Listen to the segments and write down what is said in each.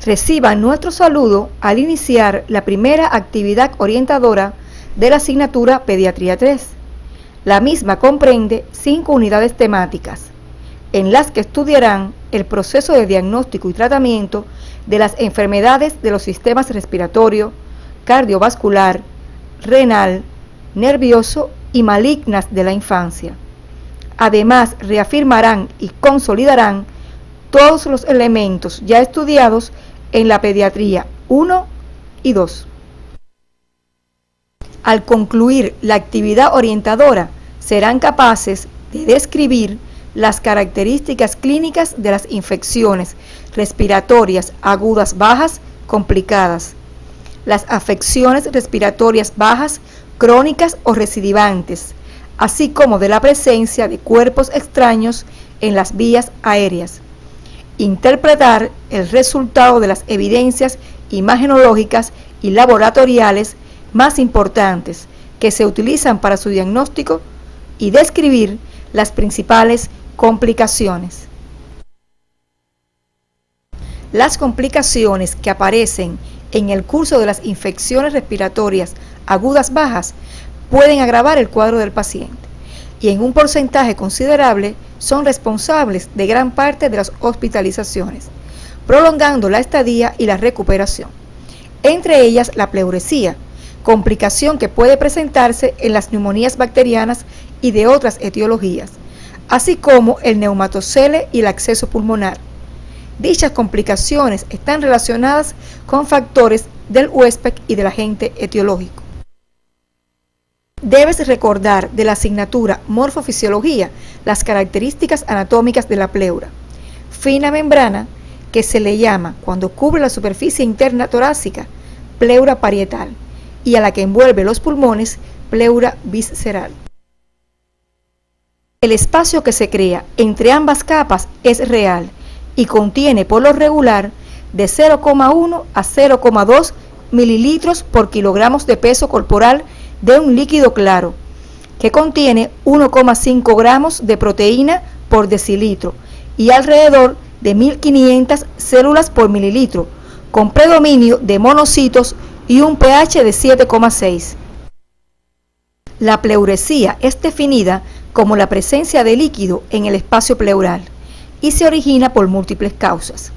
Reciban nuestro saludo al iniciar la primera actividad orientadora de la asignatura Pediatría 3. La misma comprende 5 unidades temáticas, en las que estudiarán el proceso de diagnóstico y tratamiento de las enfermedades de los sistemas respiratorio, cardiovascular, renal, nervioso y malignas de la infancia. Además, reafirmarán y consolidarán todos los elementos ya estudiados en la Pediatría 1 y 2. Al concluir la actividad orientadora, serán capaces de describir las características clínicas de las infecciones respiratorias agudas bajas complicadas, las afecciones respiratorias bajas crónicas o recidivantes, así como de la presencia de cuerpos extraños en las vías aéreas. Interpretar el resultado de las evidencias imagenológicas y laboratoriales más importantes que se utilizan para su diagnóstico y describir las principales complicaciones. Las complicaciones que aparecen en el curso de las infecciones respiratorias agudas bajas pueden agravar el cuadro del paciente y en un porcentaje considerable son responsables de gran parte de las hospitalizaciones, prolongando la estadía y la recuperación. Entre ellas la pleuresía, complicación que puede presentarse en las neumonías bacterianas y de otras etiologías, así como el neumatocele y el acceso pulmonar. Dichas complicaciones están relacionadas con factores del huésped y del agente etiológico. Debes recordar de la asignatura Morfofisiología las características anatómicas de la pleura. Fina membrana que se le llama, cuando cubre la superficie interna torácica, pleura parietal, y a la que envuelve los pulmones, pleura visceral. El espacio que se crea entre ambas capas es real y contiene por lo regular de 0,1 a 0,2 mililitros por kilogramos de peso corporal de un líquido claro, que contiene 1,5 gramos de proteína por decilitro y alrededor de 1500 células por mililitro, con predominio de monocitos y un pH de 7,6. La pleuresía es definida como la presencia de líquido en el espacio pleural y se origina por múltiples causas.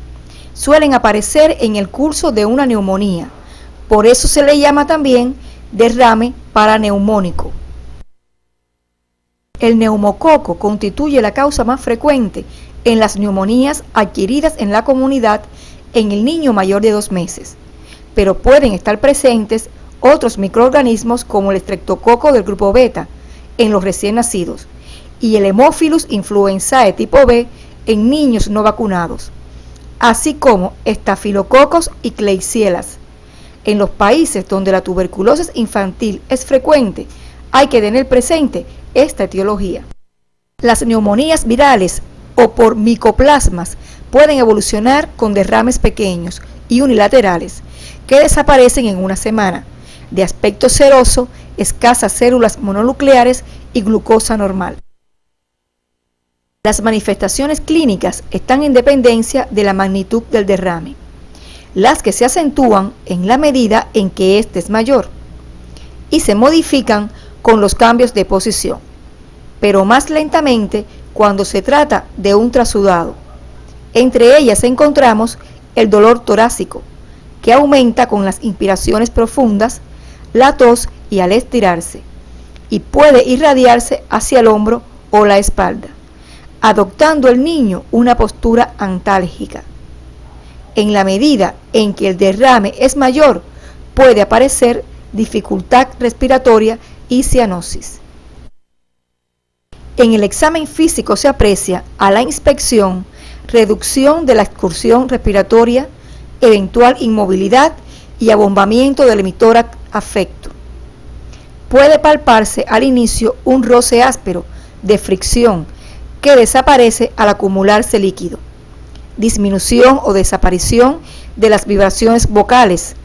Suelen aparecer en el curso de una neumonía, por eso se le llama también derrame paraneumónico. El neumococo constituye la causa más frecuente en las neumonías adquiridas en la comunidad en el niño mayor de 2 meses, pero pueden estar presentes otros microorganismos como el estreptococo del grupo beta en los recién nacidos y el Haemophilus influenzae tipo B en niños no vacunados, así como estafilococos y klebsielas. En los países donde la tuberculosis infantil es frecuente, hay que tener presente esta etiología. Las neumonías virales o por micoplasmas pueden evolucionar con derrames pequeños y unilaterales que desaparecen en una semana, de aspecto ceroso, escasas células mononucleares y glucosa normal. Las manifestaciones clínicas están en dependencia de la magnitud del derrame, las que se acentúan en la medida en que éste es mayor y se modifican con los cambios de posición, pero más lentamente cuando se trata de un trasudado. Entre ellas encontramos el dolor torácico, que aumenta con las inspiraciones profundas, la tos y al estirarse, y puede irradiarse hacia el hombro o la espalda, adoptando el niño una postura antálgica. En la medida en que el derrame es mayor, puede aparecer dificultad respiratoria y cianosis. En el examen físico se aprecia a la inspección reducción de la excursión respiratoria, eventual inmovilidad y abombamiento del hemitórax afecto. Puede palparse al inicio un roce áspero de fricción que desaparece al acumularse líquido. Disminución o desaparición de las vibraciones vocales,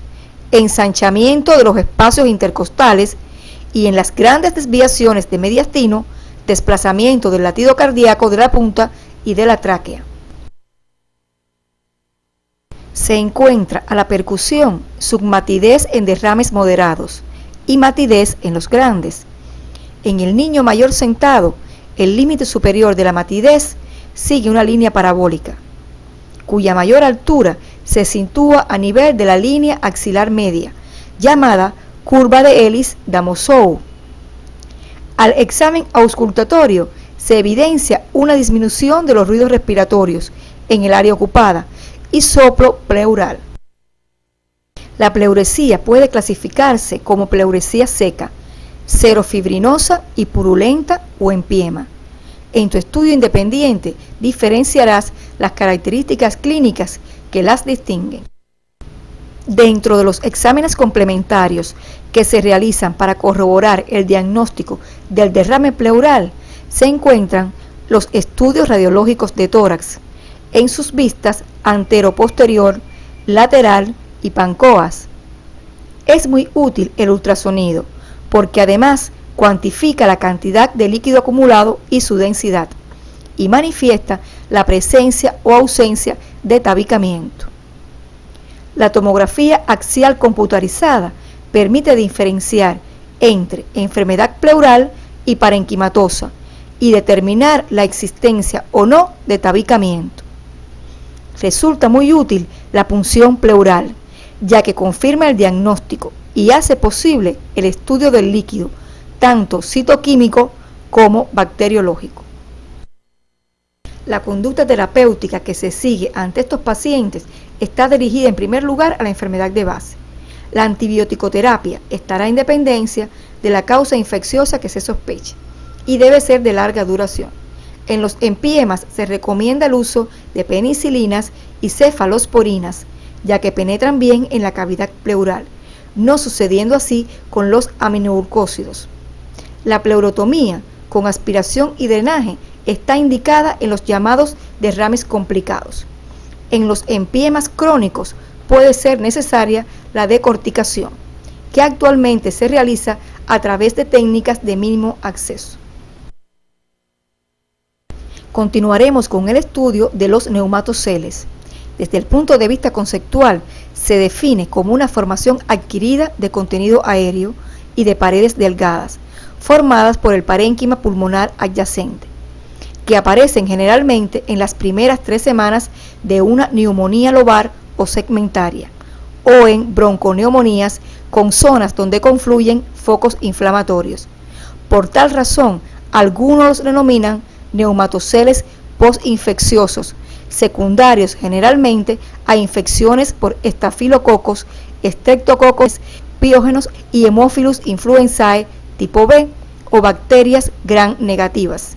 ensanchamiento de los espacios intercostales y en las grandes desviaciones de mediastino, desplazamiento del latido cardíaco de la punta y de la tráquea. Se encuentra a la percusión submatidez en derrames moderados y matidez en los grandes. En el niño mayor sentado, el límite superior de la matidez sigue una línea parabólica, cuya mayor altura se sitúa a nivel de la línea axilar media, llamada curva de Ellis-Damoiseau. Al examen auscultatorio se evidencia una disminución de los ruidos respiratorios en el área ocupada y soplo pleural. La pleuresía puede clasificarse como pleuresía seca, serofibrinosa y purulenta o empiema. En tu estudio independiente diferenciarás las características clínicas que las distinguen. Dentro de los exámenes complementarios que se realizan para corroborar el diagnóstico del derrame pleural, se encuentran los estudios radiológicos de tórax, en sus vistas antero-posterior, lateral y pancoas. Es muy útil el ultrasonido, porque además cuantifica la cantidad de líquido acumulado y su densidad, y manifiesta la presencia o ausencia de tabicamiento. La tomografía axial computarizada permite diferenciar entre enfermedad pleural y parenquimatosa y determinar la existencia o no de tabicamiento. Resulta muy útil la punción pleural, ya que confirma el diagnóstico y hace posible el estudio del líquido, tanto citoquímico como bacteriológico. La conducta terapéutica que se sigue ante estos pacientes está dirigida en primer lugar a la enfermedad de base. La antibiótico-terapia estará en dependencia de la causa infecciosa que se sospeche y debe ser de larga duración. En los empiemas se recomienda el uso de penicilinas y cefalosporinas, ya que penetran bien en la cavidad pleural, no sucediendo así con los aminoglucósidos. La pleurotomía con aspiración y drenaje está indicada en los llamados derrames complicados. En los empiemas crónicos puede ser necesaria la decorticación, que actualmente se realiza a través de técnicas de mínimo acceso. Continuaremos con el estudio de los neumatoceles. Desde el punto de vista conceptual, se define como una formación adquirida de contenido aéreo y de paredes delgadas, formadas por el parénquima pulmonar adyacente, que aparecen generalmente en las primeras 3 semanas de una neumonía lobar o segmentaria, o en bronconeumonías con zonas donde confluyen focos inflamatorios. Por tal razón, algunos los denominan neumatoceles postinfecciosos, secundarios generalmente a infecciones por estafilococos, streptococos, piógenos y Haemophilus influenzae tipo B o bacterias gram negativas.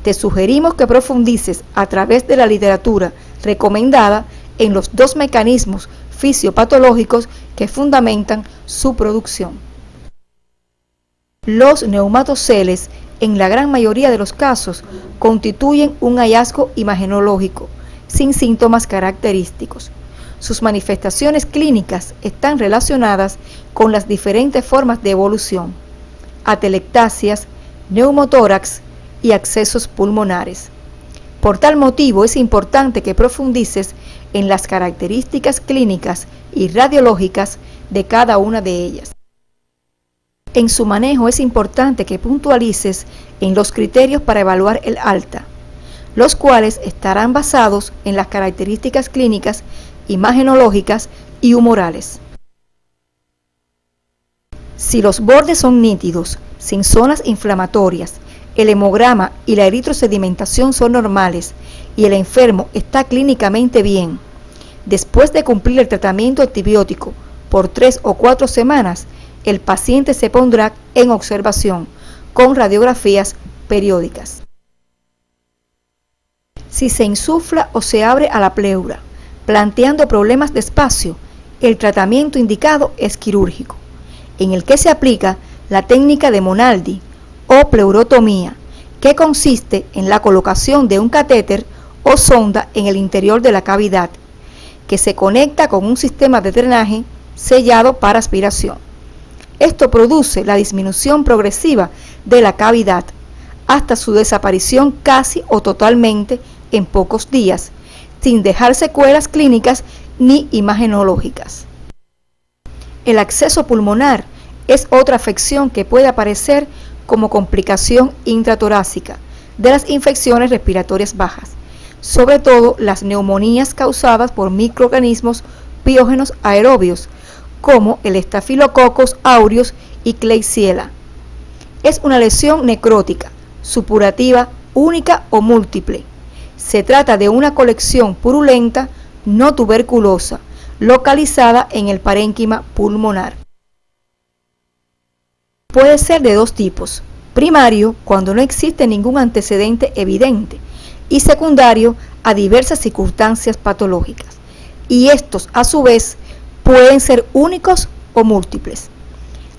Te sugerimos que profundices a través de la literatura recomendada en los 2 mecanismos fisiopatológicos que fundamentan su producción. Los neumatoceles, en la gran mayoría de los casos, constituyen un hallazgo imagenológico, sin síntomas característicos. Sus manifestaciones clínicas están relacionadas con las diferentes formas de evolución, atelectasias, neumotórax y accesos pulmonares. Por tal motivo es importante que profundices en las características clínicas y radiológicas de cada una de ellas. En su manejo es importante que puntualices en los criterios para evaluar el alta, los cuales estarán basados en las características clínicas, imagenológicas y humorales. Si los bordes son nítidos, sin zonas inflamatorias, el hemograma y la eritrosedimentación son normales y el enfermo está clínicamente bien, después de cumplir el tratamiento antibiótico por 3 o 4 semanas, el paciente se pondrá en observación con radiografías periódicas. Si se insufla o se abre a la pleura, planteando problemas de espacio, el tratamiento indicado es quirúrgico, en el que se aplica la técnica de Monaldi o pleurotomía, que consiste en la colocación de un catéter o sonda en el interior de la cavidad, que se conecta con un sistema de drenaje sellado para aspiración. Esto produce la disminución progresiva de la cavidad hasta su desaparición casi o totalmente en pocos días, sin dejar secuelas clínicas ni imagenológicas. El absceso pulmonar es otra afección que puede aparecer como complicación intratorácica de las infecciones respiratorias bajas, sobre todo las neumonías causadas por microorganismos piógenos aerobios, como el Staphylococcus aureus y Klebsiella. Es una lesión necrótica, supurativa, única o múltiple. Se trata de una colección purulenta no tuberculosa, localizada en el parénquima pulmonar. Puede ser de dos tipos: primario, cuando no existe ningún antecedente evidente, y secundario, a diversas circunstancias patológicas. Y estos, a su vez, pueden ser únicos o múltiples.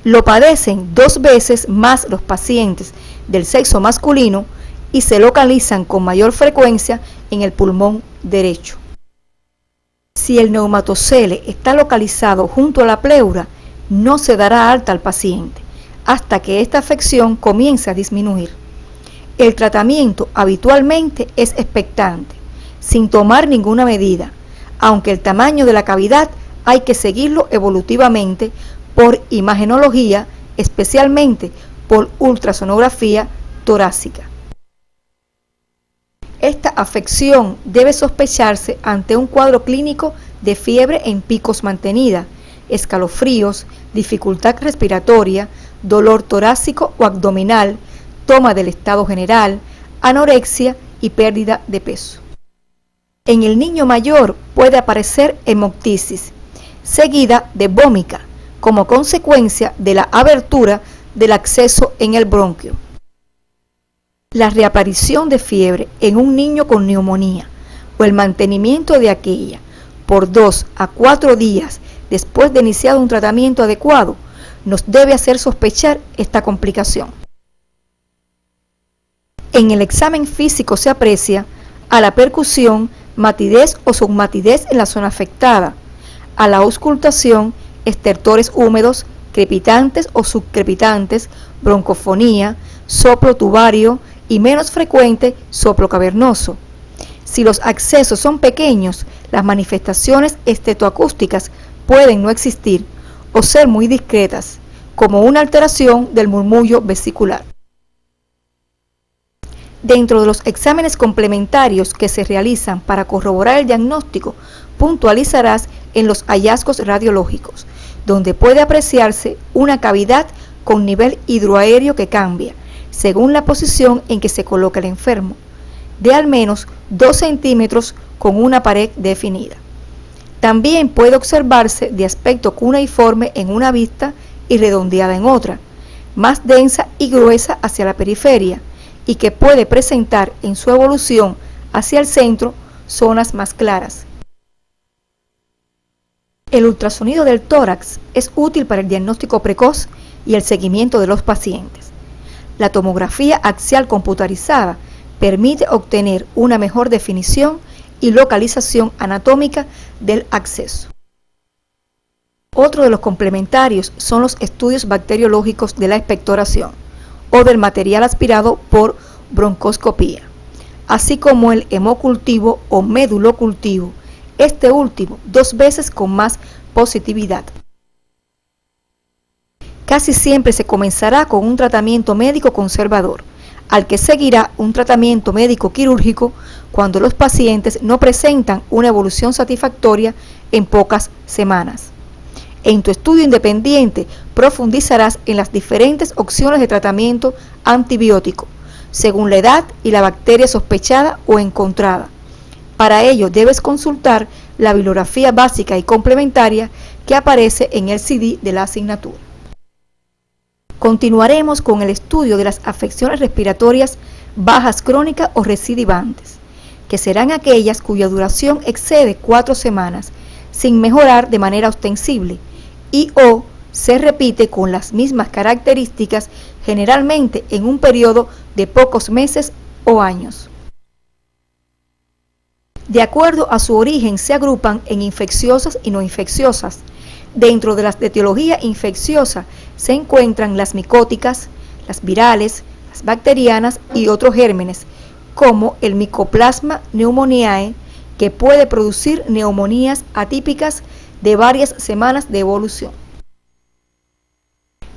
Lo padecen 2 veces más los pacientes del sexo masculino y se localizan con mayor frecuencia en el pulmón derecho. Si el neumatocele está localizado junto a la pleura, no se dará alta al paciente hasta que esta afección comience a disminuir. El tratamiento habitualmente es expectante, sin tomar ninguna medida, aunque el tamaño de la cavidad hay que seguirlo evolutivamente por imagenología, especialmente por ultrasonografía torácica. Esta afección debe sospecharse ante un cuadro clínico de fiebre en picos mantenida, escalofríos, dificultad respiratoria, dolor torácico o abdominal, toma del estado general, anorexia y pérdida de peso. En el niño mayor puede aparecer hemoptisis, seguida de vómica, como consecuencia de la abertura del absceso en el bronquio. La reaparición de fiebre en un niño con neumonía o el mantenimiento de aquella por 2 a 4 días después de iniciado un tratamiento adecuado nos debe hacer sospechar esta complicación. En el examen físico se aprecia a la percusión matidez o submatidez en la zona afectada, a la auscultación estertores húmedos, crepitantes o subcrepitantes, broncofonía, soplo tubario y menos frecuente soplo cavernoso. Si los accesos son pequeños, las manifestaciones estetoacústicas pueden no existir o ser muy discretas, como una alteración del murmullo vesicular. Dentro de los exámenes complementarios que se realizan para corroborar el diagnóstico, puntualizarás en los hallazgos radiológicos, donde puede apreciarse una cavidad con nivel hidroaéreo que cambia, según la posición en que se coloca el enfermo, de al menos 2 centímetros con una pared definida. También puede observarse de aspecto cuneiforme en una vista y redondeada en otra, más densa y gruesa hacia la periferia, y que puede presentar en su evolución hacia el centro zonas más claras. El ultrasonido del tórax es útil para el diagnóstico precoz y el seguimiento de los pacientes. La tomografía axial computarizada permite obtener una mejor definición y localización anatómica del absceso. Otro de los complementarios son los estudios bacteriológicos de la expectoración o del material aspirado por broncoscopía, así como el hemocultivo o médulocultivo, este último 2 veces con más positividad. Casi siempre se comenzará con un tratamiento médico conservador, al que seguirá un tratamiento médico quirúrgico cuando los pacientes no presentan una evolución satisfactoria en pocas semanas. En tu estudio independiente profundizarás en las diferentes opciones de tratamiento antibiótico, según la edad y la bacteria sospechada o encontrada. Para ello debes consultar la bibliografía básica y complementaria que aparece en el CD de la asignatura. Continuaremos con el estudio de las afecciones respiratorias bajas crónicas o recidivantes, que serán aquellas cuya duración excede 4 semanas, sin mejorar de manera ostensible, y o se repite con las mismas características generalmente en un periodo de pocos meses o años. De acuerdo a su origen se agrupan en infecciosas y no infecciosas. Dentro de las de etiología infecciosa se encuentran las micóticas, las virales, las bacterianas y otros gérmenes, como el Mycoplasma pneumoniae, que puede producir neumonías atípicas de varias semanas de evolución.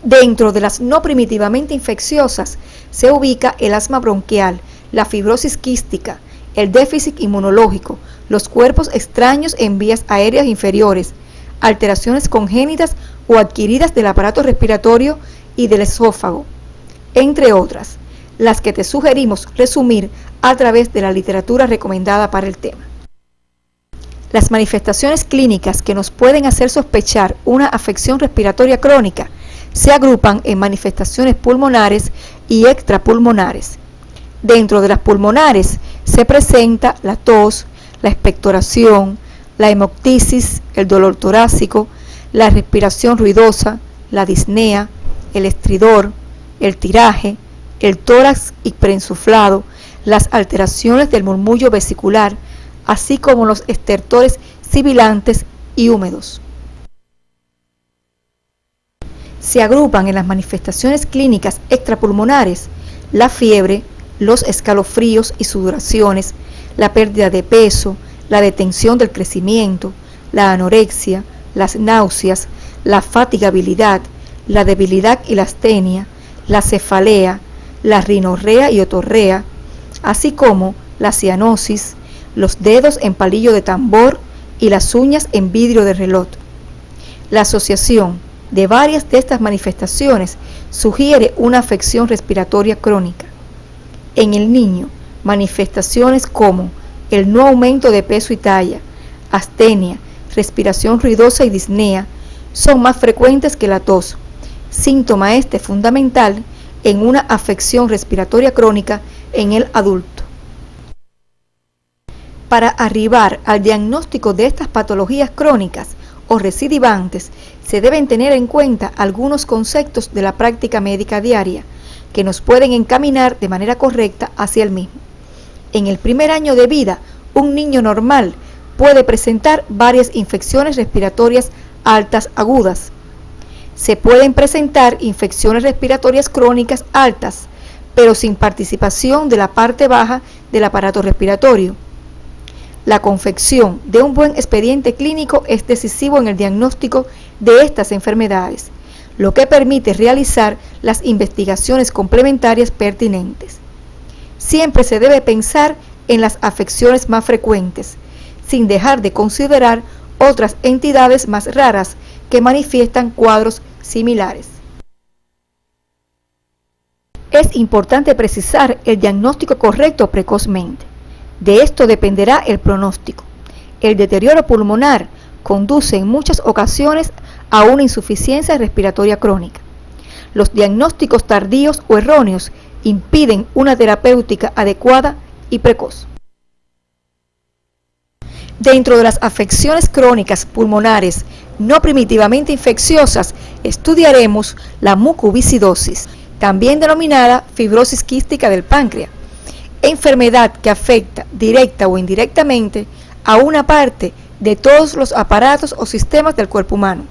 Dentro de las no primitivamente infecciosas se ubica el asma bronquial, la fibrosis quística, el déficit inmunológico, los cuerpos extraños en vías aéreas inferiores, alteraciones congénitas o adquiridas del aparato respiratorio y del esófago, entre otras, las que te sugerimos resumir a través de la literatura recomendada para el tema. Las manifestaciones clínicas que nos pueden hacer sospechar una afección respiratoria crónica se agrupan en manifestaciones pulmonares y extrapulmonares. Dentro de las pulmonares se presenta la tos, la expectoración, la hemoptisis, el dolor torácico, la respiración ruidosa, la disnea, el estridor, el tiraje, el tórax hiperinsuflado, las alteraciones del murmullo vesicular, así como los estertores sibilantes y húmedos. Se agrupan en las manifestaciones clínicas extrapulmonares la fiebre, los escalofríos y sudoraciones, la pérdida de peso, la detención del crecimiento, la anorexia, las náuseas, la fatigabilidad, la debilidad y la astenia, la cefalea, la rinorrea y otorrea, así como la cianosis, los dedos en palillo de tambor y las uñas en vidrio de reloj. La asociación de varias de estas manifestaciones sugiere una afección respiratoria crónica. En el niño, manifestaciones como el no aumento de peso y talla, astenia, respiración ruidosa y disnea son más frecuentes que la tos, síntoma este fundamental en una afección respiratoria crónica en el adulto. Para arribar al diagnóstico de estas patologías crónicas o recidivantes, se deben tener en cuenta algunos conceptos de la práctica médica diaria que nos pueden encaminar de manera correcta hacia el mismo. En el primer año de vida, un niño normal puede presentar varias infecciones respiratorias altas agudas. Se pueden presentar infecciones respiratorias crónicas altas, pero sin participación de la parte baja del aparato respiratorio. La confección de un buen expediente clínico es decisivo en el diagnóstico de estas enfermedades, lo que permite realizar las investigaciones complementarias pertinentes. Siempre se debe pensar en las afecciones más frecuentes, sin dejar de considerar otras entidades más raras que manifiestan cuadros similares. Es importante precisar el diagnóstico correcto precozmente. De esto dependerá el pronóstico. El deterioro pulmonar conduce en muchas ocasiones a una insuficiencia respiratoria crónica. Los diagnósticos tardíos o erróneos impiden una terapéutica adecuada y precoz. Dentro de las afecciones crónicas pulmonares no primitivamente infecciosas, estudiaremos la mucoviscidosis, también denominada fibrosis quística del páncreas, enfermedad que afecta directa o indirectamente a una parte de todos los aparatos o sistemas del cuerpo humano,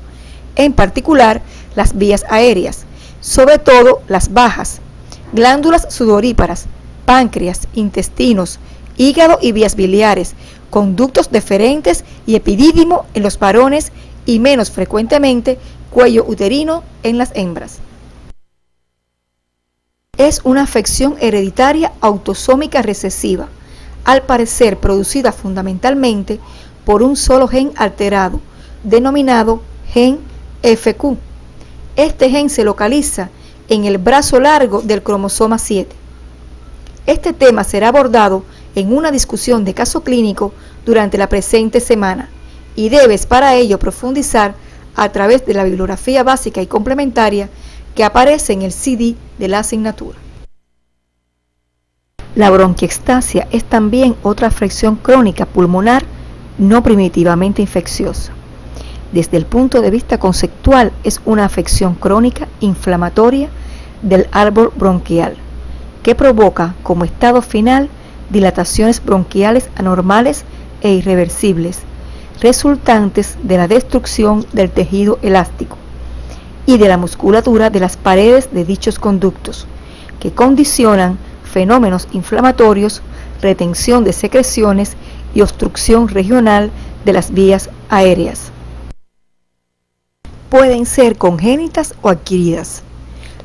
en particular las vías aéreas, sobre todo las bajas, glándulas sudoríparas, páncreas, intestinos, hígado y vías biliares, conductos deferentes y epidídimo en los varones y menos frecuentemente cuello uterino en las hembras. Es una afección hereditaria autosómica recesiva, al parecer producida fundamentalmente por un solo gen alterado, denominado gen FQ. Este gen se localiza en el brazo largo del cromosoma 7. Este tema será abordado en una discusión de caso clínico durante la presente semana y debes para ello profundizar a través de la bibliografía básica y complementaria que aparece en el CD de la asignatura. La bronquiectasia es también otra afección crónica pulmonar no primitivamente infecciosa. Desde el punto de vista conceptual, es una afección crónica inflamatoria del árbol bronquial que provoca como estado final dilataciones bronquiales anormales e irreversibles, resultantes de la destrucción del tejido elástico y de la musculatura de las paredes de dichos conductos, que condicionan fenómenos inflamatorios, retención de secreciones y obstrucción regional de las vías aéreas. Pueden ser congénitas o adquiridas.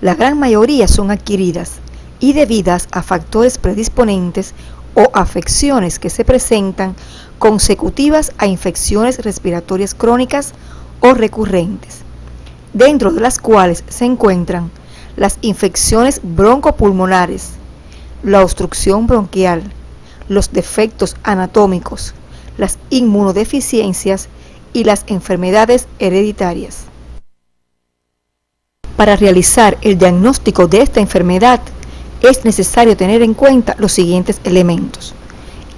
La gran mayoría son adquiridas y debidas a factores predisponentes o afecciones que se presentan consecutivas a infecciones respiratorias crónicas o recurrentes, dentro de las cuales se encuentran las infecciones broncopulmonares, la obstrucción bronquial, los defectos anatómicos, las inmunodeficiencias y las enfermedades hereditarias. Para realizar el diagnóstico de esta enfermedad es necesario tener en cuenta los siguientes elementos: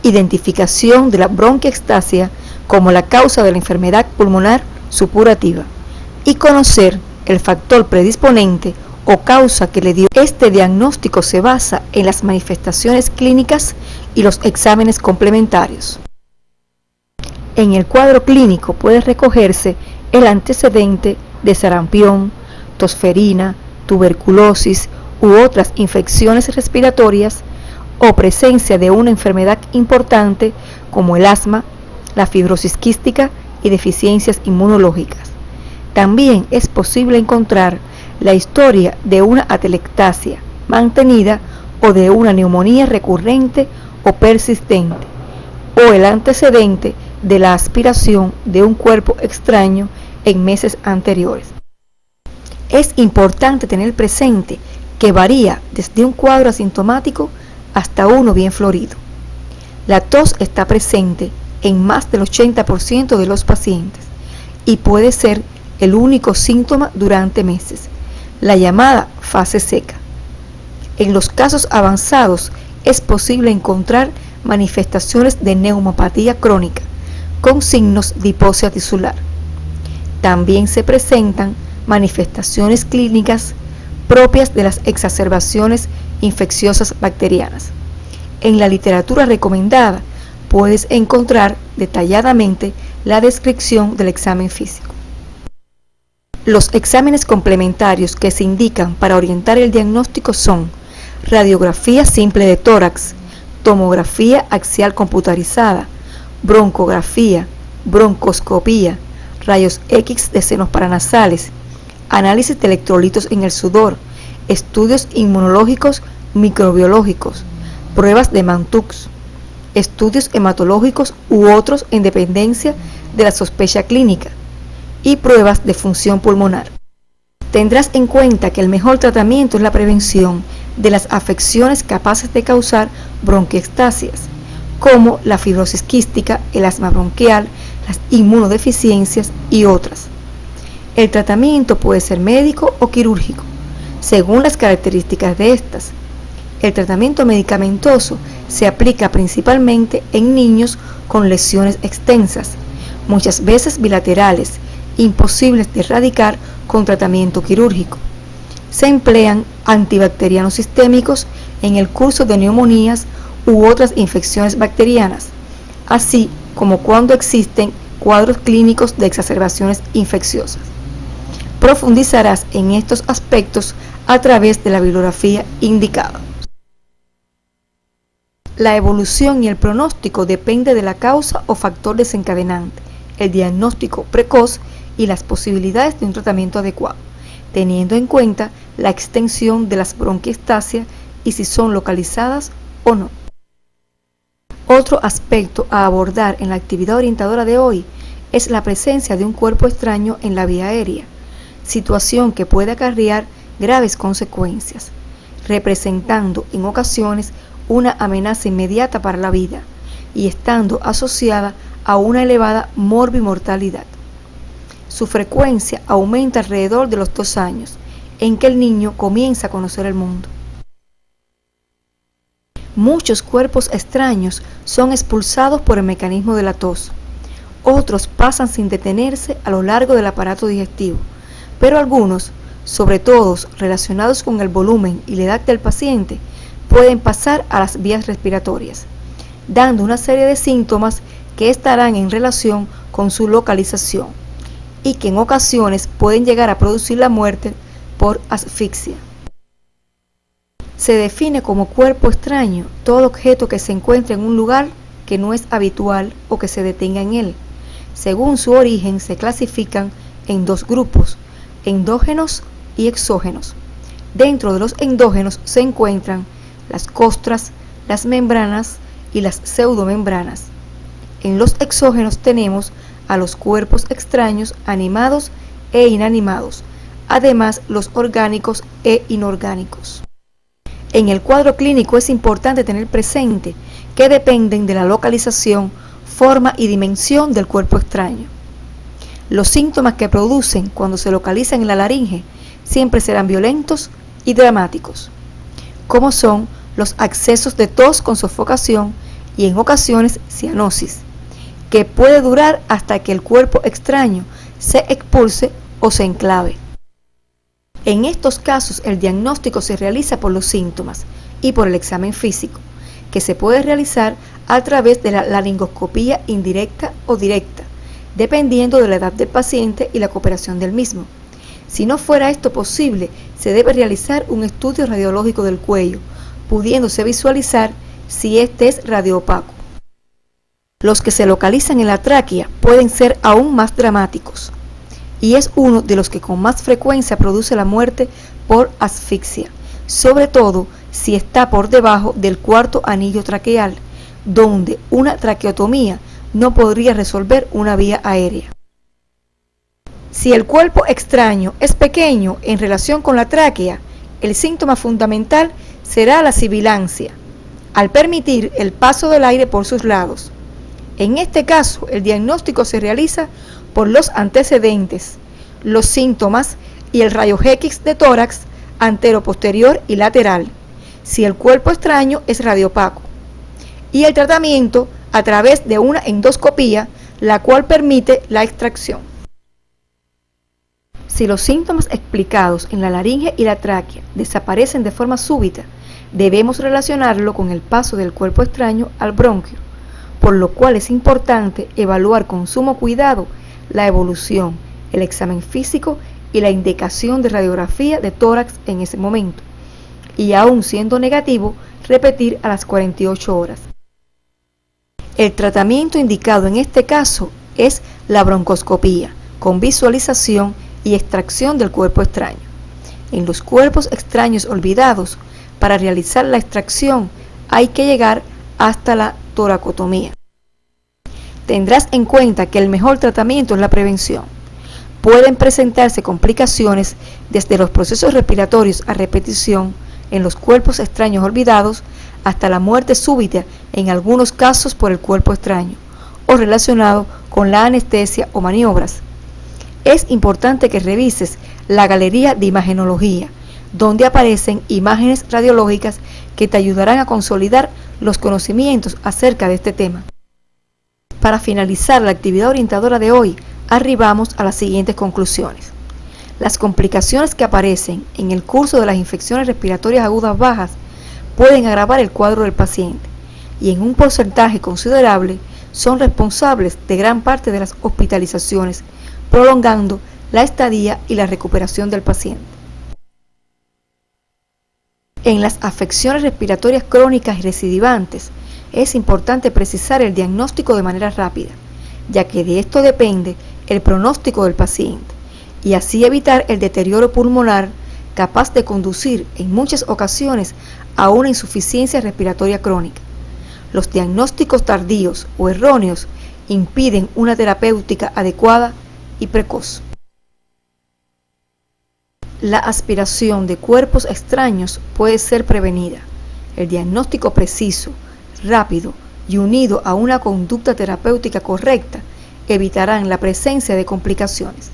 identificación de la bronquiectasia como la causa de la enfermedad pulmonar supurativa y conocer el factor predisponente o causa que le dio. Este diagnóstico se basa en las manifestaciones clínicas y los exámenes complementarios. En el cuadro clínico puede recogerse el antecedente de sarampión, tosferina, tuberculosis u otras infecciones respiratorias o presencia de una enfermedad importante como el asma, la fibrosis quística y deficiencias inmunológicas. También es posible encontrar la historia de una atelectasia mantenida o de una neumonía recurrente o persistente, o el antecedente de la aspiración de un cuerpo extraño en meses anteriores. Es importante tener presente que varía desde un cuadro asintomático hasta uno bien florido. La tos está presente en más del 80% de los pacientes y puede ser el único síntoma durante meses, la llamada fase seca. En los casos avanzados es posible encontrar manifestaciones de neumopatía crónica con signos de hipoxia tisular. También se presentan manifestaciones clínicas propias de las exacerbaciones infecciosas bacterianas. En la literatura recomendada puedes encontrar detalladamente la descripción del examen físico. Los exámenes complementarios que se indican para orientar el diagnóstico son radiografía simple de tórax, tomografía axial computarizada, broncografía, broncoscopía, rayos X de senos paranasales, análisis de electrolitos en el sudor, estudios inmunológicos microbiológicos, pruebas de Mantoux, estudios hematológicos u otros en dependencia de la sospecha clínica y pruebas de función pulmonar. Tendrás en cuenta que el mejor tratamiento es la prevención de las afecciones capaces de causar bronquiectasias, como la fibrosis quística, el asma bronquial, las inmunodeficiencias y otras. El tratamiento puede ser médico o quirúrgico, según las características de estas. El tratamiento medicamentoso se aplica principalmente en niños con lesiones extensas, muchas veces bilaterales, imposibles de erradicar con tratamiento quirúrgico. Se emplean antibacterianos sistémicos en el curso de neumonías u otras infecciones bacterianas, así como cuando existen cuadros clínicos de exacerbaciones infecciosas. Profundizarás en estos aspectos a través de la bibliografía indicada. La evolución y el pronóstico depende de la causa o factor desencadenante, el diagnóstico precoz y las posibilidades de un tratamiento adecuado, teniendo en cuenta la extensión de las bronquiectasias y si son localizadas o no. Otro aspecto a abordar en la actividad orientadora de hoy es la presencia de un cuerpo extraño en la vía aérea, situación que puede acarrear graves consecuencias, representando en ocasiones una amenaza inmediata para la vida y estando asociada a una elevada morbimortalidad. Su frecuencia aumenta alrededor de los 2 años, en que el niño comienza a conocer el mundo. Muchos cuerpos extraños son expulsados por el mecanismo de la tos. Otros pasan sin detenerse a lo largo del aparato digestivo, pero algunos, sobre todo relacionados con el volumen y la edad del paciente, pueden pasar a las vías respiratorias, dando una serie de síntomas que estarán en relación con su localización y que en ocasiones pueden llegar a producir la muerte por asfixia. Se define como cuerpo extraño todo objeto que se encuentre en un lugar que que no es habitual o que se detenga en él. Según su origen se clasifican en dos grupos, endógenos y exógenos. Dentro de los endógenos se encuentran las costras, las membranas y las pseudomembranas. En los exógenos tenemos a los cuerpos extraños animados e inanimados, además los orgánicos e inorgánicos. En el cuadro clínico es importante tener presente que dependen de la localización, forma y dimensión del cuerpo extraño. Los síntomas que producen cuando se localizan en la laringe siempre serán violentos y dramáticos, como son los accesos de tos con sofocación y en ocasiones cianosis, que puede durar hasta que el cuerpo extraño se expulse o se enclave. En estos casos el diagnóstico se realiza por los síntomas y por el examen físico, que se puede realizar a través de la laringoscopía indirecta o directa, dependiendo de la edad del paciente y la cooperación del mismo. Si no fuera esto posible, se debe realizar un estudio radiológico del cuello, pudiéndose visualizar si este es radioopaco. Los que se localizan en la tráquea pueden ser aún más dramáticos, y es uno de los que con más frecuencia produce la muerte por asfixia, sobre todo si está por debajo del cuarto anillo traqueal, donde una traqueotomía no podría resolver una vía aérea. Si el cuerpo extraño es pequeño en relación con la tráquea, el síntoma fundamental será la sibilancia, al permitir el paso del aire por sus lados. En este caso, el diagnóstico se realiza por los antecedentes, los síntomas y el rayo X de tórax antero-posterior y lateral, si el cuerpo extraño es radioopaco, y el tratamiento a través de una endoscopía, la cual permite la extracción. Si los síntomas explicados en la laringe y la tráquea desaparecen de forma súbita, debemos relacionarlo con el paso del cuerpo extraño al bronquio, por lo cual es importante evaluar con sumo cuidado la evolución, el examen físico y la indicación de radiografía de tórax en ese momento, y aún siendo negativo, repetir a las 48 horas. El tratamiento indicado en este caso es la broncoscopía, con visualización y extracción del cuerpo extraño. En los cuerpos extraños olvidados, para realizar la extracción hay que llegar hasta la toracotomía. Tendrás en cuenta que el mejor tratamiento es la prevención. Pueden presentarse complicaciones desde los procesos respiratorios a repetición en los cuerpos extraños olvidados hasta la muerte súbita en algunos casos por el cuerpo extraño o relacionado con la anestesia o maniobras. Es importante que revises la galería de imagenología, donde aparecen imágenes radiológicas que te ayudarán a consolidar los conocimientos acerca de este tema. Para finalizar la actividad orientadora de hoy, arribamos a las siguientes conclusiones. Las complicaciones que aparecen en el curso de las infecciones respiratorias agudas bajas pueden agravar el cuadro del paciente y en un porcentaje considerable son responsables de gran parte de las hospitalizaciones, prolongando la estadía y la recuperación del paciente. En las afecciones respiratorias crónicas y recidivantes, es importante precisar el diagnóstico de manera rápida, ya que de esto depende el pronóstico del paciente, y así evitar el deterioro pulmonar capaz de conducir en muchas ocasiones a una insuficiencia respiratoria crónica. Los diagnósticos tardíos o erróneos impiden una terapéutica adecuada y precoz. La aspiración de cuerpos extraños puede ser prevenida. El diagnóstico preciso, rápido y unido a una conducta terapéutica correcta evitarán la presencia de complicaciones.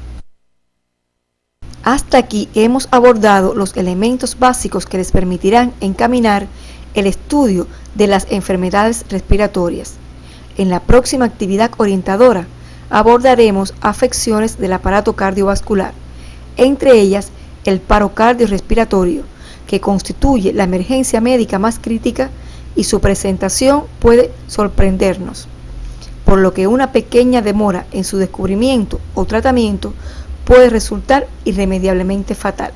Hasta aquí hemos abordado los elementos básicos que les permitirán encaminar el estudio de las enfermedades respiratorias. En la próxima actividad orientadora abordaremos afecciones del aparato cardiovascular, entre ellas el paro cardiorrespiratorio, que constituye la emergencia médica más crítica y su presentación puede sorprendernos, por lo que una pequeña demora en su descubrimiento o tratamiento puede resultar irremediablemente fatal.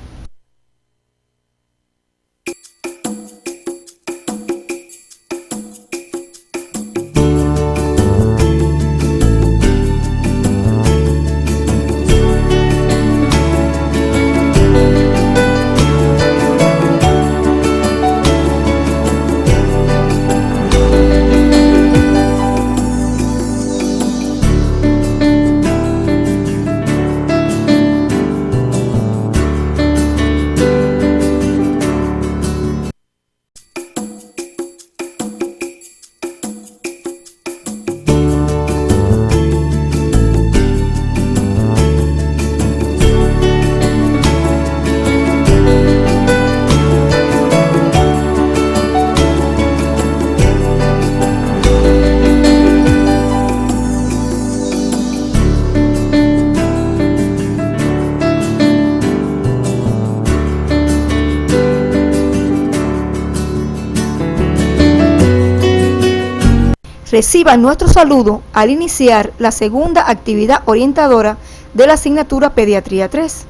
Reciban nuestro saludo al iniciar la segunda actividad orientadora de la asignatura Pediatría 3.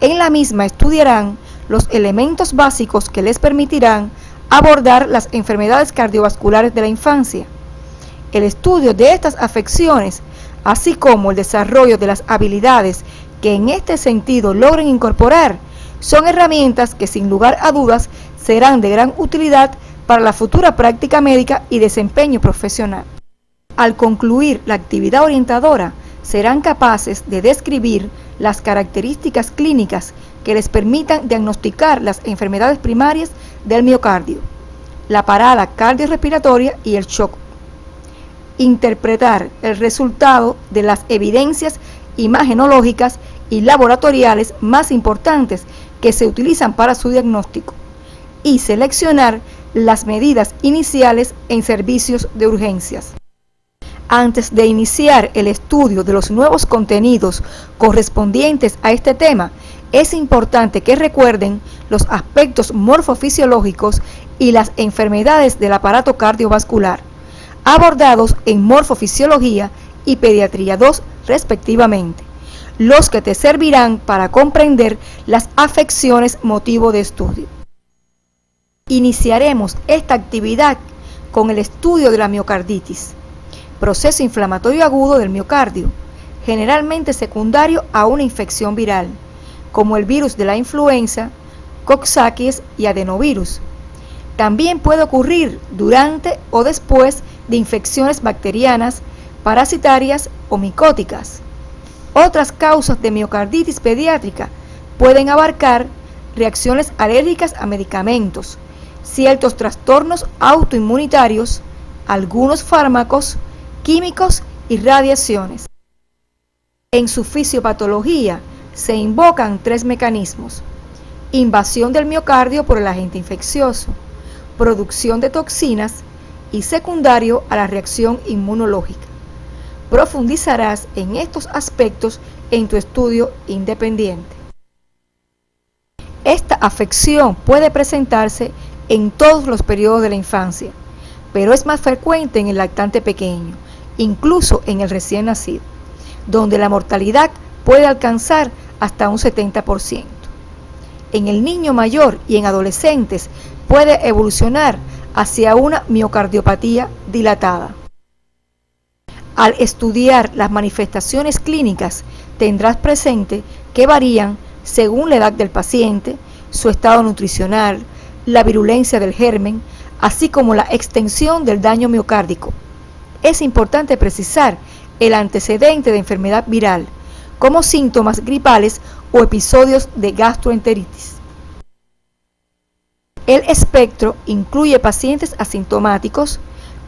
En la misma estudiarán los elementos básicos que les permitirán abordar las enfermedades cardiovasculares de la infancia, el estudio de estas afecciones, así como el desarrollo de las habilidades que en este sentido logren incorporar, son herramientas que sin lugar a dudas serán de gran utilidad para la futura práctica médica y desempeño profesional. Al concluir la actividad orientadora, serán capaces de describir las características clínicas que les permitan diagnosticar las enfermedades primarias del miocardio, la parada cardiorrespiratoria y el shock. Interpretar el resultado de las evidencias imagenológicas y laboratoriales más importantes que se utilizan para su diagnóstico y seleccionar las medidas iniciales en servicios de urgencias. Antes de iniciar el estudio de los nuevos contenidos correspondientes a este tema, es importante que recuerden los aspectos morfofisiológicos y las enfermedades del aparato cardiovascular, abordados en Morfofisiología y Pediatría 2 respectivamente, los que te servirán para comprender las afecciones motivo de estudio. Iniciaremos esta actividad con el estudio de la miocarditis, proceso inflamatorio agudo del miocardio, generalmente secundario a una infección viral, como el virus de la influenza, Coxsackie y adenovirus. También puede ocurrir durante o después de infecciones bacterianas, parasitarias o micóticas. Otras causas de miocarditis pediátrica pueden abarcar reacciones alérgicas a medicamentos, ciertos trastornos autoinmunitarios, algunos fármacos, químicos y radiaciones. En su fisiopatología se invocan 3 mecanismos: invasión del miocardio por el agente infeccioso, producción de toxinas y secundario a la reacción inmunológica. Profundizarás en estos aspectos en tu estudio independiente. Esta afección puede presentarse en todos los periodos de la infancia, pero es más frecuente en el lactante pequeño, incluso en el recién nacido, donde la mortalidad puede alcanzar hasta un 70%. En el niño mayor y en adolescentes puede evolucionar hacia una miocardiopatía dilatada. Al estudiar las manifestaciones clínicas, tendrás presente que varían según la edad del paciente, su estado nutricional, la virulencia del germen, así como la extensión del daño miocárdico. Es importante precisar el antecedente de enfermedad viral, como síntomas gripales o episodios de gastroenteritis. El espectro incluye pacientes asintomáticos,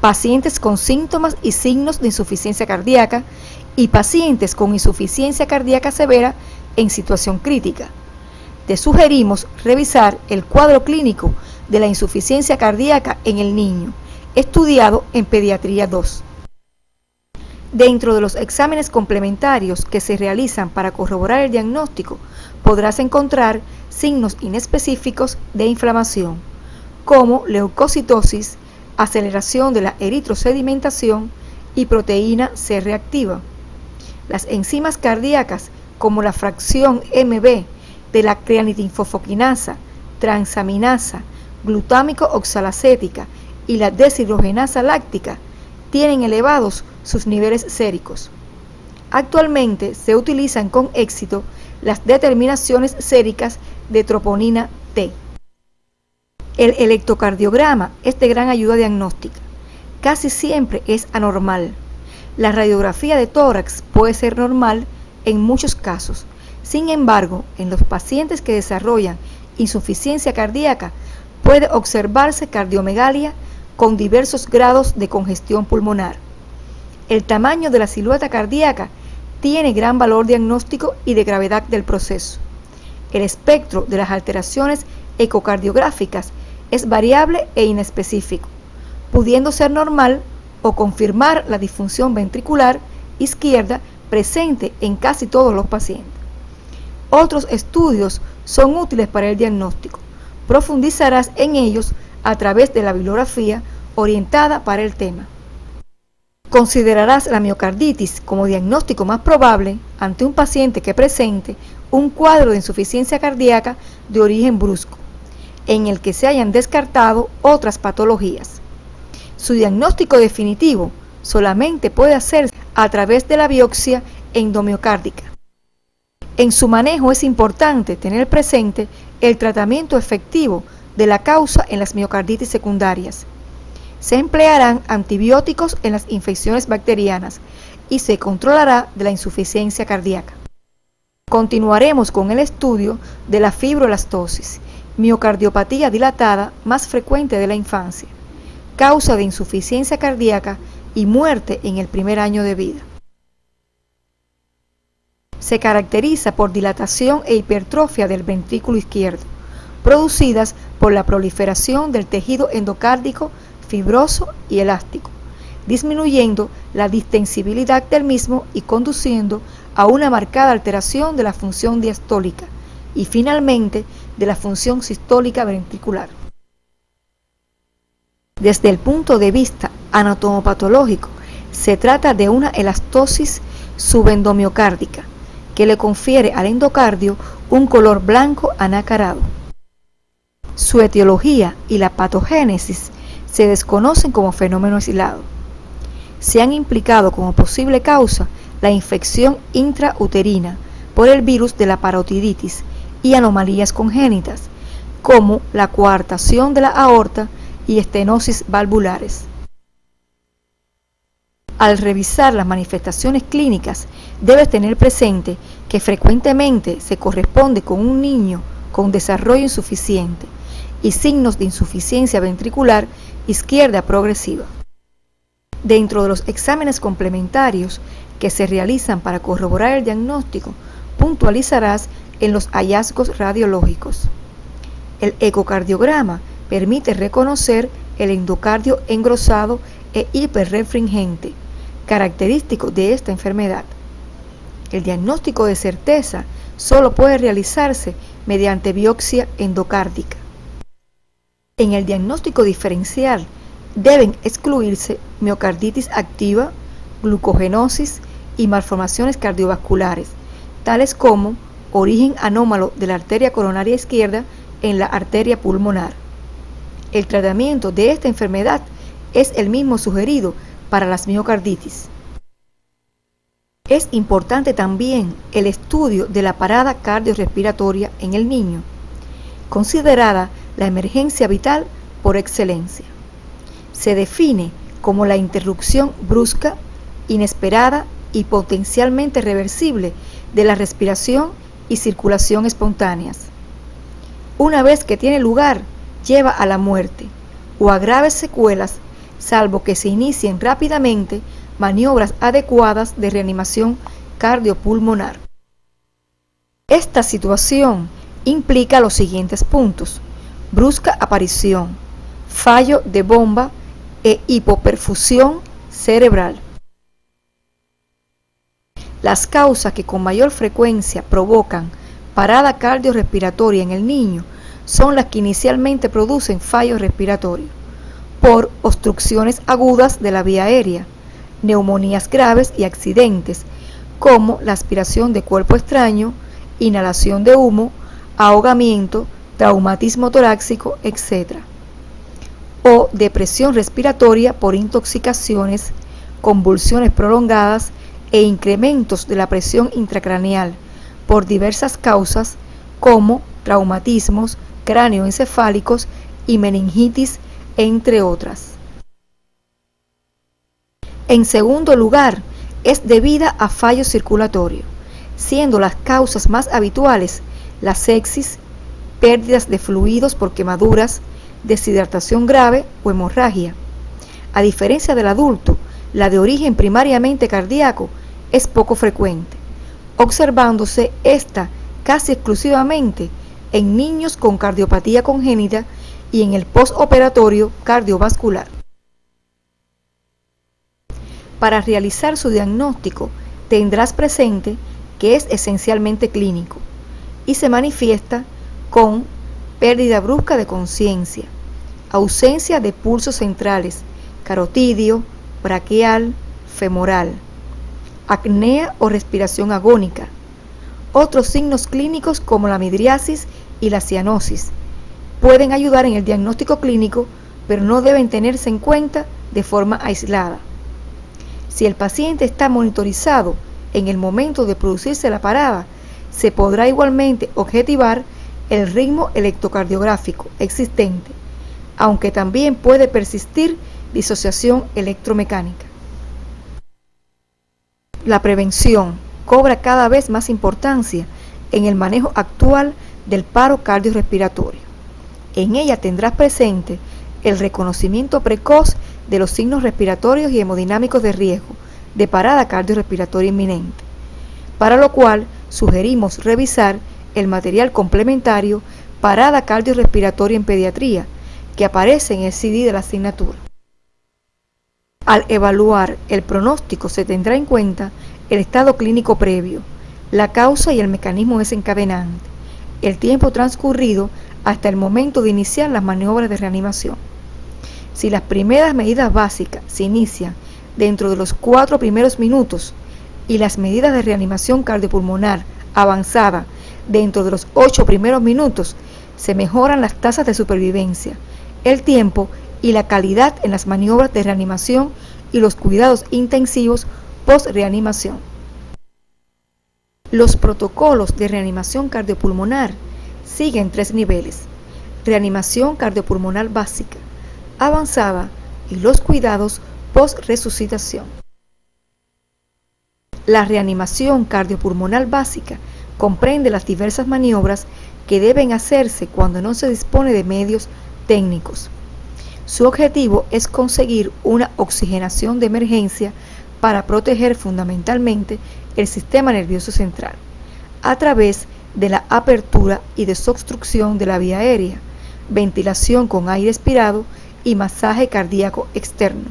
pacientes con síntomas y signos de insuficiencia cardíaca y pacientes con insuficiencia cardíaca severa en situación crítica. Te sugerimos revisar el cuadro clínico de la insuficiencia cardíaca en el niño, estudiado en Pediatría 2. Dentro de los exámenes complementarios que se realizan para corroborar el diagnóstico, podrás encontrar signos inespecíficos de inflamación, como leucocitosis, aceleración de la eritrosedimentación y proteína C reactiva. Las enzimas cardíacas, como la fracción MB de la creatinfosfoquinasa, transaminasa, glutámico oxalacética y la deshidrogenasa láctica, tienen elevados sus niveles séricos. Actualmente se utilizan con éxito las determinaciones séricas de troponina T. El electrocardiograma es de gran ayuda diagnóstica. Casi siempre es anormal. La radiografía de tórax puede ser normal en muchos casos. Sin embargo, en los pacientes que desarrollan insuficiencia cardíaca, puede observarse cardiomegalia con diversos grados de congestión pulmonar. El tamaño de la silueta cardíaca tiene gran valor diagnóstico y de gravedad del proceso. El espectro de las alteraciones ecocardiográficas es variable e inespecífico, pudiendo ser normal o confirmar la disfunción ventricular izquierda presente en casi todos los pacientes. Otros estudios son útiles para el diagnóstico. Profundizarás en ellos a través de la bibliografía orientada para el tema. Considerarás la miocarditis como diagnóstico más probable ante un paciente que presente un cuadro de insuficiencia cardíaca de origen brusco, en el que se hayan descartado otras patologías. Su diagnóstico definitivo solamente puede hacerse a través de la biopsia endomiocárdica. En su manejo es importante tener presente el tratamiento efectivo de la causa en las miocarditis secundarias. Se emplearán antibióticos en las infecciones bacterianas y se controlará de la insuficiencia cardíaca. Continuaremos con el estudio de la fibrolastosis, miocardiopatía dilatada más frecuente de la infancia, causa de insuficiencia cardíaca y muerte en el primer año de vida. Se caracteriza por dilatación e hipertrofia del ventrículo izquierdo, producidas por la proliferación del tejido endocárdico fibroso y elástico, disminuyendo la distensibilidad del mismo y conduciendo a una marcada alteración de la función diastólica y finalmente de la función sistólica ventricular. Desde el punto de vista anatomopatológico, se trata de una elastosis subendomiocárdica que le confiere al endocardio un color blanco anacarado. Su etiología y la patogénesis se desconocen como fenómeno aislado. Se han implicado como posible causa la infección intrauterina por el virus de la parotiditis y anomalías congénitas, como la coartación de la aorta y estenosis valvulares. Al revisar las manifestaciones clínicas, debes tener presente que frecuentemente se corresponde con un niño con desarrollo insuficiente y signos de insuficiencia ventricular izquierda progresiva. Dentro de los exámenes complementarios que se realizan para corroborar el diagnóstico, puntualizarás en los hallazgos radiológicos. El ecocardiograma permite reconocer el endocardio engrosado e hiperrefringente, característico de esta enfermedad. El diagnóstico de certeza solo puede realizarse mediante biopsia endocárdica. En el diagnóstico diferencial deben excluirse miocarditis activa, glucogenosis y malformaciones cardiovasculares, tales como origen anómalo de la arteria coronaria izquierda en la arteria pulmonar. El tratamiento de esta enfermedad es el mismo sugerido para las miocarditis. Es importante también el estudio de la parada cardiorrespiratoria en el niño, considerada la emergencia vital por excelencia. Se define como la interrupción brusca, inesperada y potencialmente reversible de la respiración y circulación espontáneas. Una vez que tiene lugar, lleva a la muerte o a graves secuelas, salvo que se inicien rápidamente maniobras adecuadas de reanimación cardiopulmonar. Esta situación implica los siguientes puntos: brusca aparición, fallo de bomba e hipoperfusión cerebral. Las causas que con mayor frecuencia provocan parada cardiorrespiratoria en el niño son las que inicialmente producen fallo respiratorio, por obstrucciones agudas de la vía aérea, neumonías graves y accidentes, como la aspiración de cuerpo extraño, inhalación de humo, ahogamiento, traumatismo torácico, etc. O depresión respiratoria por intoxicaciones, convulsiones prolongadas e incrementos de la presión intracraneal por diversas causas como traumatismos cráneoencefálicos y meningitis, entre otras. En segundo lugar, es debida a fallo circulatorio, siendo las causas más habituales la sepsis, pérdidas de fluidos por quemaduras, deshidratación grave o hemorragia. A diferencia del adulto, la de origen primariamente cardíaco es poco frecuente, observándose esta casi exclusivamente en niños con cardiopatía congénita y en el postoperatorio cardiovascular. Para realizar su diagnóstico, tendrás presente que es esencialmente clínico y se manifiesta con pérdida brusca de conciencia, ausencia de pulsos centrales, carotidio, braquial, femoral, apnea o respiración agónica. Otros signos clínicos como la midriasis y la cianosis pueden ayudar en el diagnóstico clínico, pero no deben tenerse en cuenta de forma aislada. Si el paciente está monitorizado en el momento de producirse la parada, se podrá igualmente objetivar el ritmo electrocardiográfico existente, aunque también puede persistir disociación electromecánica. La prevención cobra cada vez más importancia en el manejo actual del paro cardiorrespiratorio. En ella tendrás presente el reconocimiento precoz de los signos respiratorios y hemodinámicos de riesgo de parada cardiorrespiratoria inminente, para lo cual sugerimos revisar el material complementario Parada cardiorrespiratoria en pediatría, que aparece en el CD de la asignatura. Al evaluar el pronóstico se tendrá en cuenta el estado clínico previo, la causa y el mecanismo desencadenante, el tiempo transcurrido hasta el momento de iniciar las maniobras de reanimación. Si las primeras medidas básicas se inician dentro de los 4 primeros minutos y las medidas de reanimación cardiopulmonar avanzada dentro de los 8 primeros minutos, se mejoran las tasas de supervivencia, el tiempo y la calidad en las maniobras de reanimación y los cuidados intensivos post-reanimación. Los protocolos de reanimación cardiopulmonar siguen 3 niveles: reanimación cardiopulmonar básica, avanzada y los cuidados post-resucitación. La reanimación cardiopulmonar básica comprende las diversas maniobras que deben hacerse cuando no se dispone de medios técnicos. Su objetivo es conseguir una oxigenación de emergencia para proteger fundamentalmente el sistema nervioso central, a través de la apertura y desobstrucción de la vía aérea, ventilación con aire expirado y masaje cardíaco externo.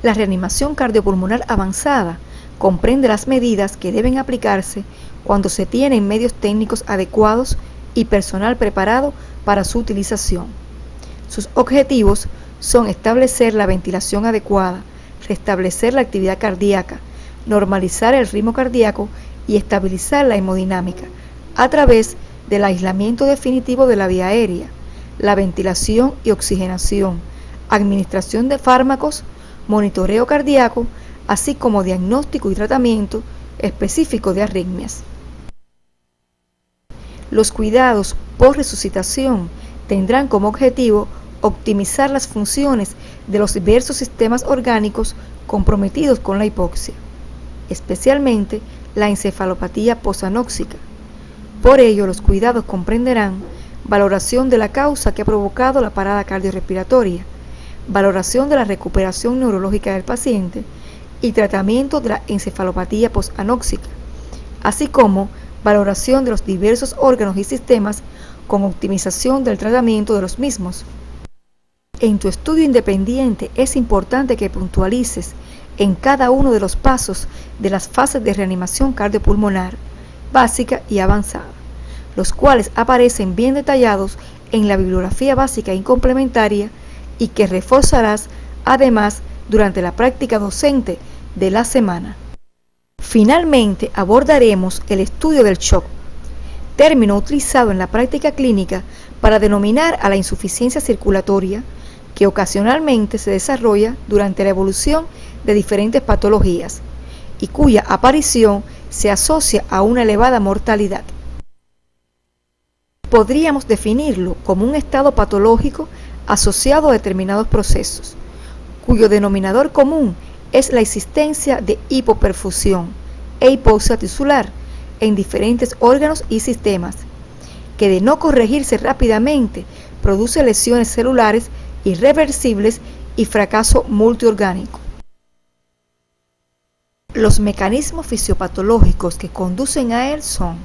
La reanimación cardiopulmonar avanzada comprende las medidas que deben aplicarse cuando se tienen medios técnicos adecuados y personal preparado para su utilización. Sus objetivos son establecer la ventilación adecuada, restablecer la actividad cardíaca, normalizar el ritmo cardíaco y estabilizar la hemodinámica a través del aislamiento definitivo de la vía aérea, la ventilación y oxigenación, administración de fármacos, monitoreo cardíaco, así como diagnóstico y tratamiento específico de arritmias. Los cuidados post-resucitación tendrán como objetivo optimizar las funciones de los diversos sistemas orgánicos comprometidos con la hipoxia, especialmente la encefalopatía posanóxica. Por ello, los cuidados comprenderán valoración de la causa que ha provocado la parada cardiorrespiratoria, valoración de la recuperación neurológica del paciente y tratamiento de la encefalopatía posanóxica, así como valoración de los diversos órganos y sistemas con optimización del tratamiento de los mismos. En tu estudio independiente es importante que puntualices en cada uno de los pasos de las fases de reanimación cardiopulmonar básica y avanzada, los cuales aparecen bien detallados en la bibliografía básica y complementaria y que reforzarás además durante la práctica docente de la semana. Finalmente abordaremos el estudio del shock, término utilizado en la práctica clínica para denominar a la insuficiencia circulatoria que ocasionalmente se desarrolla durante la evolución de diferentes patologías y cuya aparición se asocia a una elevada mortalidad. Podríamos definirlo como un estado patológico asociado a determinados procesos, cuyo denominador común es la existencia de hipoperfusión e hipoxia tisular en diferentes órganos y sistemas, que de no corregirse rápidamente produce lesiones celulares irreversibles y fracaso multiorgánico. Los mecanismos fisiopatológicos que conducen a él son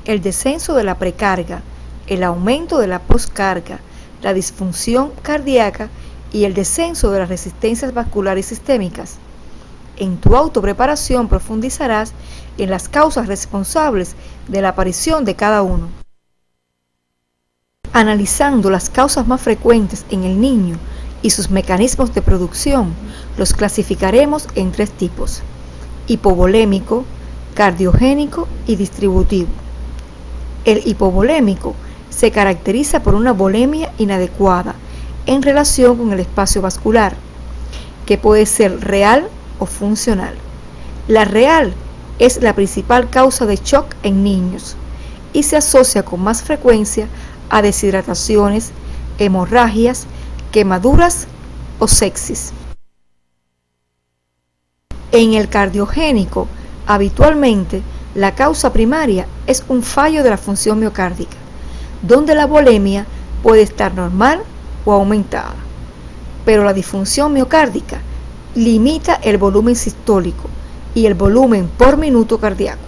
el descenso de la precarga, el aumento de la poscarga, la disfunción cardíaca y el descenso de las resistencias vasculares sistémicas. En tu autopreparación profundizarás en las causas responsables de la aparición de cada uno. Analizando las causas más frecuentes en el niño y sus mecanismos de producción los clasificaremos en 3 tipos: hipovolémico, cardiogénico y distributivo. El hipovolémico se caracteriza por una volemia inadecuada en relación con el espacio vascular, que puede ser real o funcional. La real es la principal causa de shock en niños y se asocia con más frecuencia a deshidrataciones, hemorragias, quemaduras o sepsis. En el cardiogénico, habitualmente la causa primaria es un fallo de la función miocárdica, donde la volemia puede estar normal o aumentada, pero la disfunción miocárdica limita el volumen sistólico y el volumen por minuto cardíaco.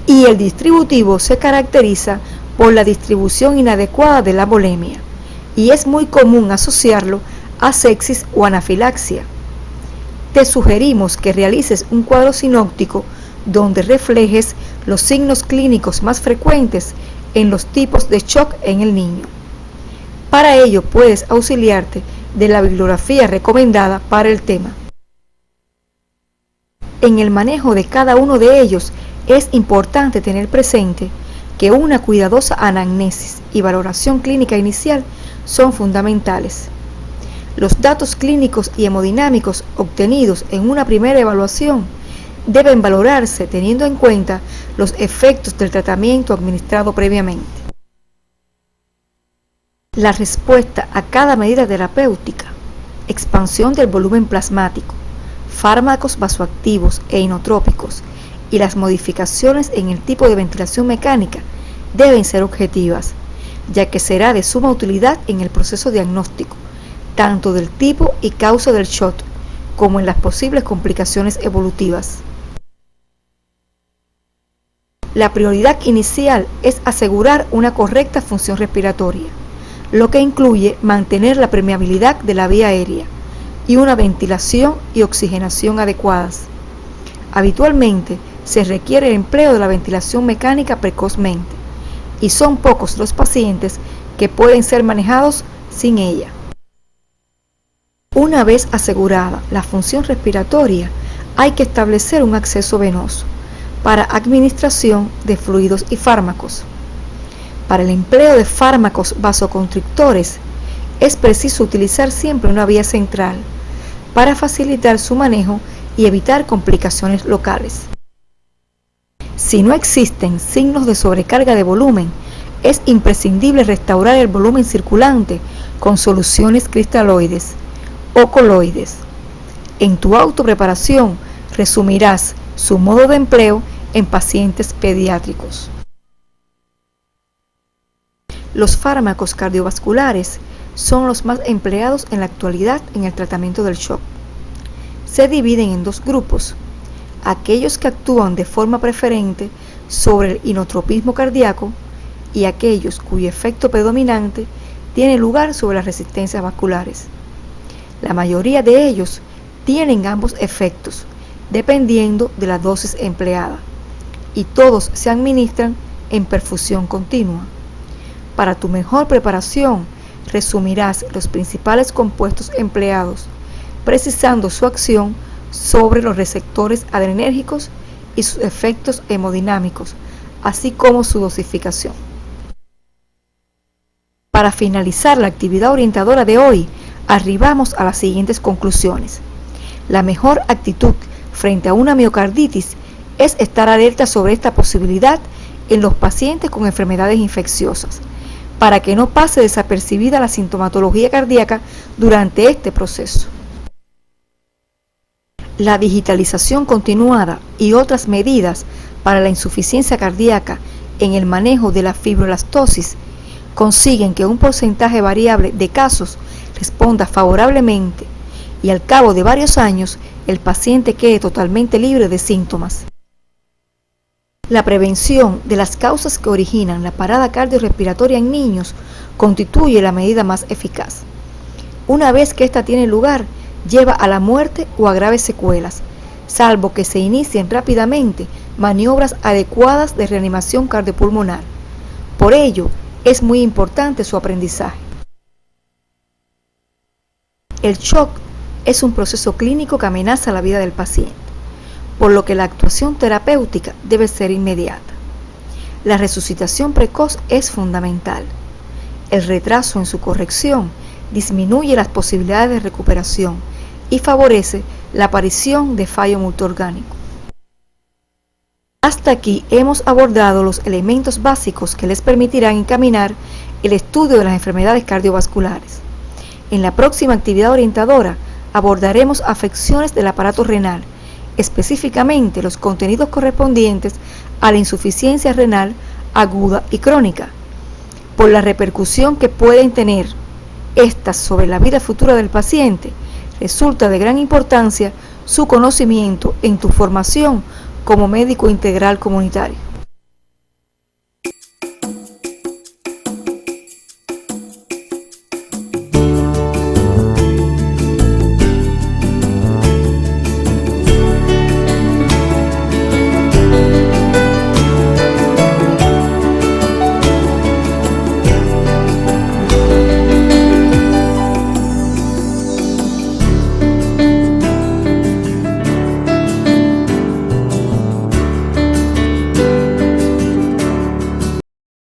Y el distributivo se caracteriza por la distribución inadecuada de la volemia, y es muy común asociarlo a sepsis o anafilaxia. Te sugerimos que realices un cuadro sinóptico donde reflejes los signos clínicos más frecuentes en los tipos de shock en el niño. Para ello puedes auxiliarte de la bibliografía recomendada para el tema. En el manejo de cada uno de ellos es importante tener presente que una cuidadosa anamnesis y valoración clínica inicial son fundamentales. Los datos clínicos y hemodinámicos obtenidos en una primera evaluación deben valorarse teniendo en cuenta los efectos del tratamiento administrado previamente. La respuesta a cada medida terapéutica, expansión del volumen plasmático, fármacos vasoactivos e inotrópicos y las modificaciones en el tipo de ventilación mecánica deben ser objetivas, ya que será de suma utilidad en el proceso diagnóstico, tanto del tipo y causa del shock, como en las posibles complicaciones evolutivas. La prioridad inicial es asegurar una correcta función respiratoria, lo que incluye mantener la permeabilidad de la vía aérea y una ventilación y oxigenación adecuadas. Habitualmente se requiere el empleo de la ventilación mecánica precozmente, y son pocos los pacientes que pueden ser manejados sin ella. Una vez asegurada la función respiratoria, hay que establecer un acceso venoso para administración de fluidos y fármacos. Para el empleo de fármacos vasoconstrictores, es preciso utilizar siempre una vía central para facilitar su manejo y evitar complicaciones locales. Si no existen signos de sobrecarga de volumen, es imprescindible restaurar el volumen circulante con soluciones cristaloides o coloides. En tu autopreparación resumirás su modo de empleo en pacientes pediátricos. Los fármacos cardiovasculares son los más empleados en la actualidad en el tratamiento del shock. Se dividen en 2 grupos: aquellos que actúan de forma preferente sobre el inotropismo cardíaco y aquellos cuyo efecto predominante tiene lugar sobre las resistencias vasculares. La mayoría de ellos tienen ambos efectos, dependiendo de la dosis empleada, y todos se administran en perfusión continua. Para tu mejor preparación, resumirás los principales compuestos empleados, precisando su acción sobre los receptores adrenérgicos y sus efectos hemodinámicos, así como su dosificación. Para finalizar la actividad orientadora de hoy, arribamos a las siguientes conclusiones. La mejor actitud frente a una miocarditis es estar alerta sobre esta posibilidad en los pacientes con enfermedades infecciosas, para que no pase desapercibida la sintomatología cardíaca durante este proceso. La digitalización continuada y otras medidas para la insuficiencia cardíaca en el manejo de la fibroelastosis consiguen que un porcentaje variable de casos responda favorablemente y al cabo de varios años el paciente quede totalmente libre de síntomas. La prevención de las causas que originan la parada cardiorrespiratoria en niños constituye la medida más eficaz. Una vez que ésta tiene lugar, lleva a la muerte o a graves secuelas, salvo que se inicien rápidamente maniobras adecuadas de reanimación cardiopulmonar. Por ello, es muy importante su aprendizaje. El shock es un proceso clínico que amenaza la vida del paciente, por lo que la actuación terapéutica debe ser inmediata. La resucitación precoz es fundamental. El retraso en su corrección disminuye las posibilidades de recuperación y favorece la aparición de fallo multiorgánico. Hasta aquí hemos abordado los elementos básicos que les permitirán encaminar el estudio de las enfermedades cardiovasculares. En la próxima actividad orientadora abordaremos afecciones del aparato renal, específicamente los contenidos correspondientes a la insuficiencia renal aguda y crónica. Por la repercusión que pueden tener estas sobre la vida futura del paciente, resulta de gran importancia su conocimiento en tu formación como médico integral comunitario.